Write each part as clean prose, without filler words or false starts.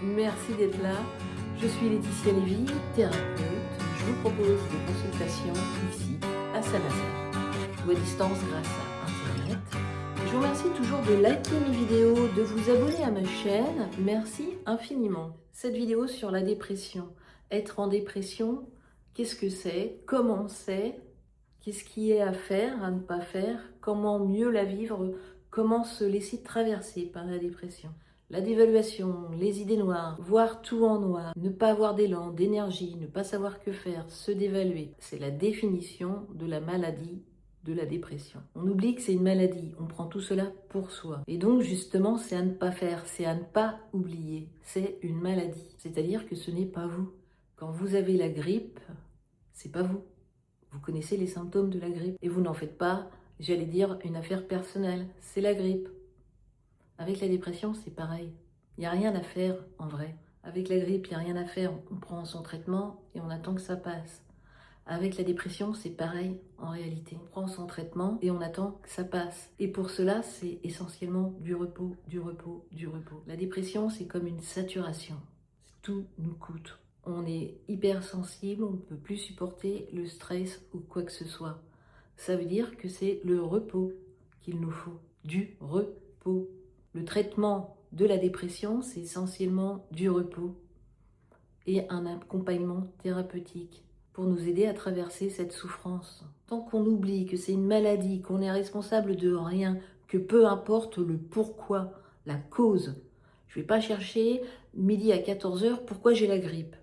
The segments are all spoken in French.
merci d'être là. Je suis Laetitia Lévy, thérapeute. Je vous propose des consultations ici, à Saint-Nazaire, ou à distance grâce à Internet. Je vous remercie toujours de liker mes vidéos, de vous abonner à ma chaîne. Merci infiniment. Cette vidéo sur la dépression. Être en dépression, qu'est-ce que c'est? Comment c'est? Qu'est-ce qui est à faire, à ne pas faire? Comment mieux la vivre? Comment se laisser traverser par la dépression? La dévaluation, les idées noires, voir tout en noir, ne pas avoir d'élan, d'énergie, ne pas savoir que faire, se dévaluer. C'est la définition de la maladie de la dépression. On oublie que c'est une maladie, on prend tout cela pour soi. Et donc justement, c'est à ne pas faire, c'est à ne pas oublier. C'est une maladie. C'est-à-dire que ce n'est pas vous. Quand vous avez la grippe, c'est pas vous. Vous connaissez les symptômes de la grippe et vous n'en faites pas, j'allais dire, une affaire personnelle. C'est la grippe. Avec la dépression, c'est pareil. Il n'y a rien à faire en vrai. Avec la grippe, il n'y a rien à faire. On prend son traitement et on attend que ça passe. Avec la dépression, c'est pareil en réalité. On prend son traitement et on attend que ça passe. Et pour cela, c'est essentiellement du repos, du repos, du repos. La dépression, c'est comme une saturation. Tout nous coûte. On est hypersensible, on ne peut plus supporter le stress ou quoi que ce soit. Ça veut dire que c'est le repos qu'il nous faut. Du repos. Le traitement de la dépression, c'est essentiellement du repos et un accompagnement thérapeutique pour nous aider à traverser cette souffrance. Tant qu'on oublie que c'est une maladie, qu'on est responsable de rien, que peu importe le pourquoi, la cause. Je ne vais pas chercher midi à 14h pourquoi j'ai la grippe.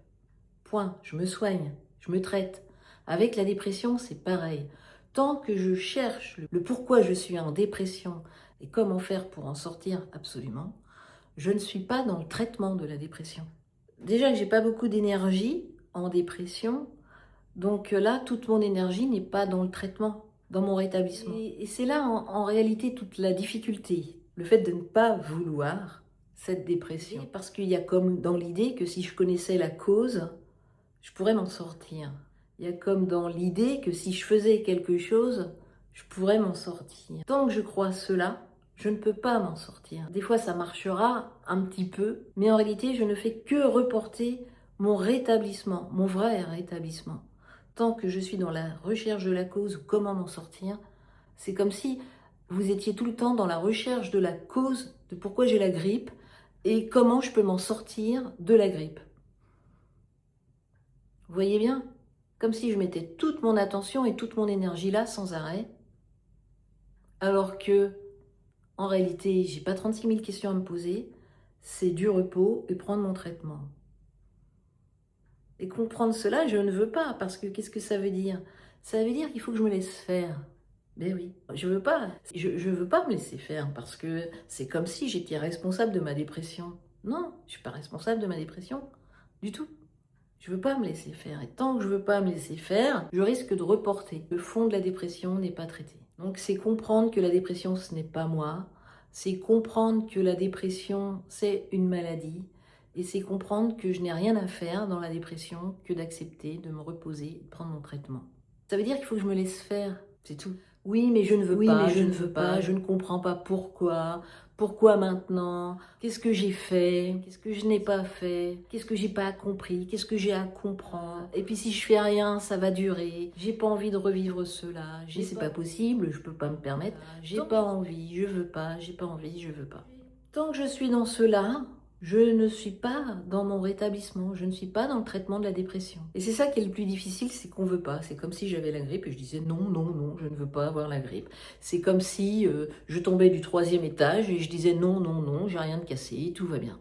Point, je me soigne, je me traite. Avec la dépression, c'est pareil. Tant que je cherche le pourquoi je suis en dépression et comment faire pour en sortir absolument, je ne suis pas dans le traitement de la dépression. Déjà que j'ai pas beaucoup d'énergie en dépression, donc là, toute mon énergie n'est pas dans le traitement, dans mon rétablissement. Et c'est là en réalité toute la difficulté, le fait de ne pas vouloir cette dépression. Parce qu'il y a comme dans l'idée que si je connaissais la cause, je pourrais m'en sortir. Il y a comme dans l'idée que si je faisais quelque chose, je pourrais m'en sortir. Tant que je crois cela, je ne peux pas m'en sortir. Des fois, ça marchera un petit peu, mais en réalité, je ne fais que reporter mon rétablissement, mon vrai rétablissement. Tant que je suis dans la recherche de la cause ou comment m'en sortir, c'est comme si vous étiez tout le temps dans la recherche de la cause de pourquoi j'ai la grippe et comment je peux m'en sortir de la grippe. Vous voyez bien? Comme si je mettais toute mon attention et toute mon énergie là sans arrêt, alors que, en réalité, j'ai pas 36 000 questions à me poser, c'est du repos et prendre mon traitement. Et comprendre cela, je ne veux pas, parce que qu'est-ce que ça veut dire? Ça veut dire qu'il faut que je me laisse faire. Ben oui, je veux pas. Je veux pas me laisser faire, parce que c'est comme si j'étais responsable de ma dépression. Non, je suis pas responsable de ma dépression, du tout. Je veux pas me laisser faire. Et tant que je veux pas me laisser faire, je risque de reporter. Le fond de la dépression n'est pas traité. Donc c'est comprendre que la dépression, ce n'est pas moi. C'est comprendre que la dépression, c'est une maladie. Et c'est comprendre que je n'ai rien à faire dans la dépression que d'accepter, de me reposer, de prendre mon traitement. Ça veut dire qu'il faut que je me laisse faire, c'est tout. Oui, mais je ne veux pas, je ne veux pas, je ne comprends pas pourquoi. Pourquoi maintenant? Qu'est-ce que j'ai fait? Qu'est-ce que je n'ai pas fait? Qu'est-ce que j'ai pas compris? Qu'est-ce que j'ai à comprendre? Et puis si je fais rien, ça va durer. J'ai pas envie de revivre cela. C'est pas possible, je peux pas me permettre. J'ai pas envie, je veux pas. J'ai pas envie, je veux pas. Tant que je suis dans cela, je ne suis pas dans mon rétablissement, je ne suis pas dans le traitement de la dépression. Et c'est ça qui est le plus difficile, c'est qu'on veut pas. C'est comme si j'avais la grippe et je disais non, non, non, je ne veux pas avoir la grippe. C'est comme si je tombais du 3e étage et je disais non, non, non, j'ai rien de cassé, tout va bien.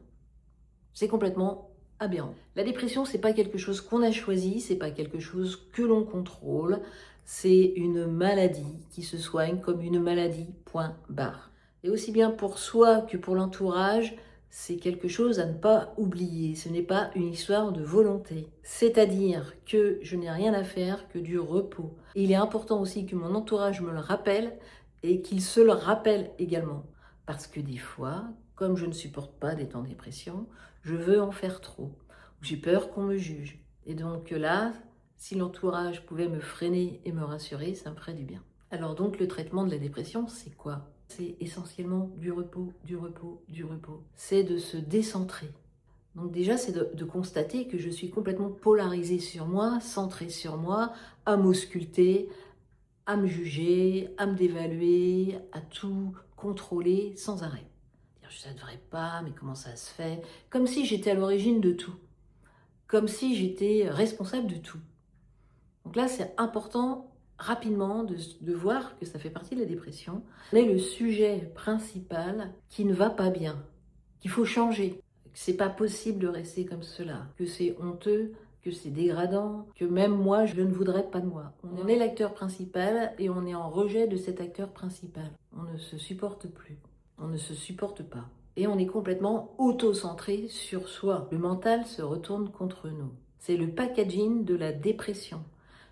C'est complètement aberrant. La dépression, c'est pas quelque chose qu'on a choisi, c'est pas quelque chose que l'on contrôle, c'est une maladie qui se soigne comme une maladie, point barre. Et aussi bien pour soi que pour l'entourage, c'est quelque chose à ne pas oublier. Ce n'est pas une histoire de volonté. C'est-à-dire que je n'ai rien à faire que du repos. Et il est important aussi que mon entourage me le rappelle et qu'il se le rappelle également. Parce que des fois, comme je ne supporte pas d'être en dépression, je veux en faire trop. J'ai peur qu'on me juge. Et donc là, si l'entourage pouvait me freiner et me rassurer, ça me ferait du bien. Alors donc le traitement de la dépression, c'est quoi? C'est essentiellement du repos, du repos, du repos. C'est de se décentrer, Donc déjà, c'est de constater que je suis complètement polarisée sur moi, centrée sur moi, à m'ausculter, à me juger, à me dévaluer, à tout contrôler sans arrêt. Dire, ça ne devrait pas, mais comment ça se fait? Comme si j'étais à l'origine de tout. Comme si j'étais responsable de tout. Donc là, c'est important rapidement de voir que ça fait partie de la dépression. Là est le sujet principal qui ne va pas bien, qu'il faut changer. Que c'est pas possible de rester comme cela, que c'est honteux, que c'est dégradant, que même moi, je ne voudrais pas de moi. On est l'acteur principal et on est en rejet de cet acteur principal. On ne se supporte plus, on ne se supporte pas. Et on est complètement auto-centré sur soi. Le mental se retourne contre nous. C'est le packaging de la dépression.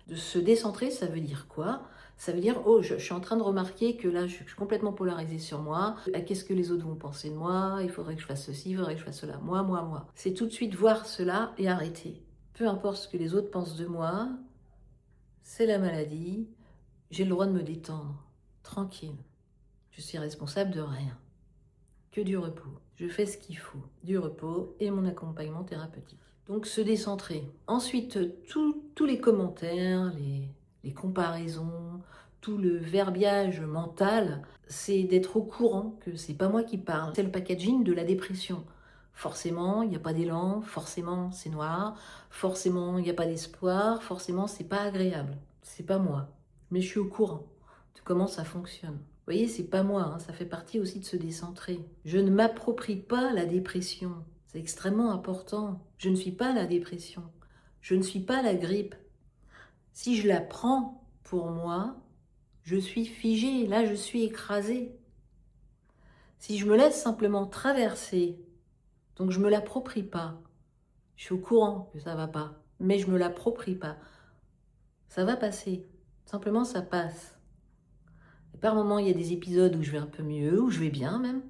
De se décentrer, ça veut dire quoi? Ça veut dire, oh, je suis en train de remarquer que là, je suis complètement polarisée sur moi. Qu'est-ce que les autres vont penser de moi? Il faudrait que je fasse ceci, il faudrait que je fasse cela. Moi. C'est tout de suite voir cela et arrêter. Peu importe ce que les autres pensent de moi, c'est la maladie. J'ai le droit de me détendre, tranquille. Je suis responsable de rien. Que du repos. Je fais ce qu'il faut. Du repos et mon accompagnement thérapeutique. Donc se décentrer. Ensuite, tous les commentaires, les comparaisons, tout le verbiage mental, c'est d'être au courant que c'est pas moi qui parle. C'est le packaging de la dépression. Forcément, il n'y a pas d'élan, forcément c'est noir, forcément il n'y a pas d'espoir, forcément c'est pas agréable. C'est pas moi. Mais je suis au courant de comment ça fonctionne. Vous voyez, c'est pas moi, hein, ça fait partie aussi de se décentrer. Je ne m'approprie pas la dépression. C'est extrêmement important. Je ne suis pas la dépression. Je ne suis pas la grippe. Si je la prends pour moi, je suis figée. Là, je suis écrasée. Si je me laisse simplement traverser, donc je ne me l'approprie pas, je suis au courant que ça ne va pas, mais je ne me l'approprie pas, ça va passer. Simplement, ça passe. Et par moments, il y a des épisodes où je vais un peu mieux, où je vais bien même.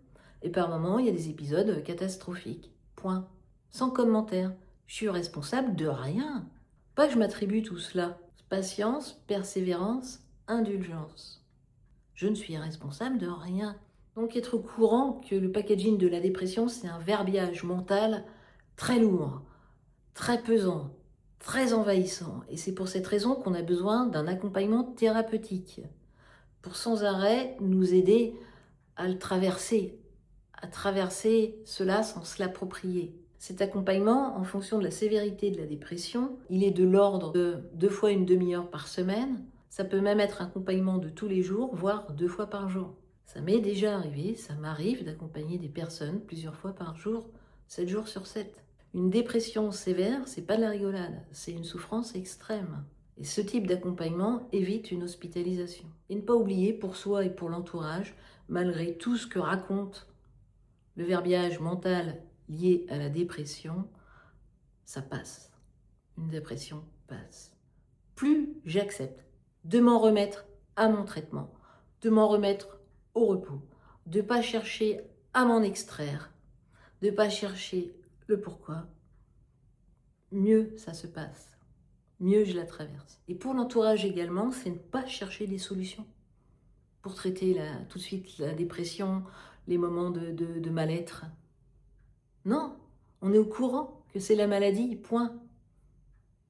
Et par moments, il y a des épisodes catastrophiques. Point. Sans commentaire. Je suis responsable de rien. Pas que je m'attribue tout cela. Patience, persévérance, indulgence. Je ne suis responsable de rien. Donc être au courant que le packaging de la dépression, c'est un verbiage mental très lourd, très pesant, très envahissant. Et c'est pour cette raison qu'on a besoin d'un accompagnement thérapeutique pour sans arrêt nous aider à le traverser, à traverser cela sans se l'approprier. Cet accompagnement, en fonction de la sévérité de la dépression, il est de l'ordre de 2 fois une demi-heure par semaine. Ça peut même être un accompagnement de tous les jours, voire 2 fois par jour. Ça m'est déjà arrivé, ça m'arrive d'accompagner des personnes plusieurs fois par jour, 7 jours sur 7. Une dépression sévère, c'est pas de la rigolade, c'est une souffrance extrême. Et ce type d'accompagnement évite une hospitalisation. Et ne pas oublier, pour soi et pour l'entourage, malgré tout ce que raconte le verbiage mental lié à la dépression, ça passe. Une dépression passe. Plus j'accepte de m'en remettre à mon traitement, de m'en remettre au repos, de ne pas chercher à m'en extraire, de ne pas chercher le pourquoi, mieux ça se passe, mieux je la traverse. Et pour l'entourage également, c'est ne pas chercher des solutions pour traiter tout de suite la dépression, les moments de mal-être. Non, on est au courant que c'est la maladie, point.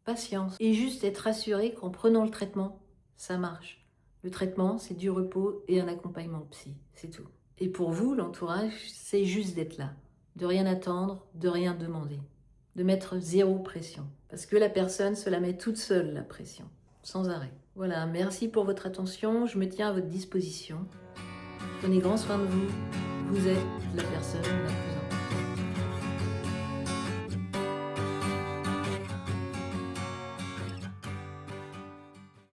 Patience. Et juste être rassuré qu'en prenant le traitement, ça marche. Le traitement, c'est du repos et un accompagnement psy, c'est tout. Et pour vous, l'entourage, c'est juste d'être là, de rien attendre, de rien demander, de mettre 0 pression. Parce que la personne se la met toute seule, la pression, sans arrêt. Voilà, merci pour votre attention, je me tiens à votre disposition. Prenez grand soin de vous, vous êtes la personne la plus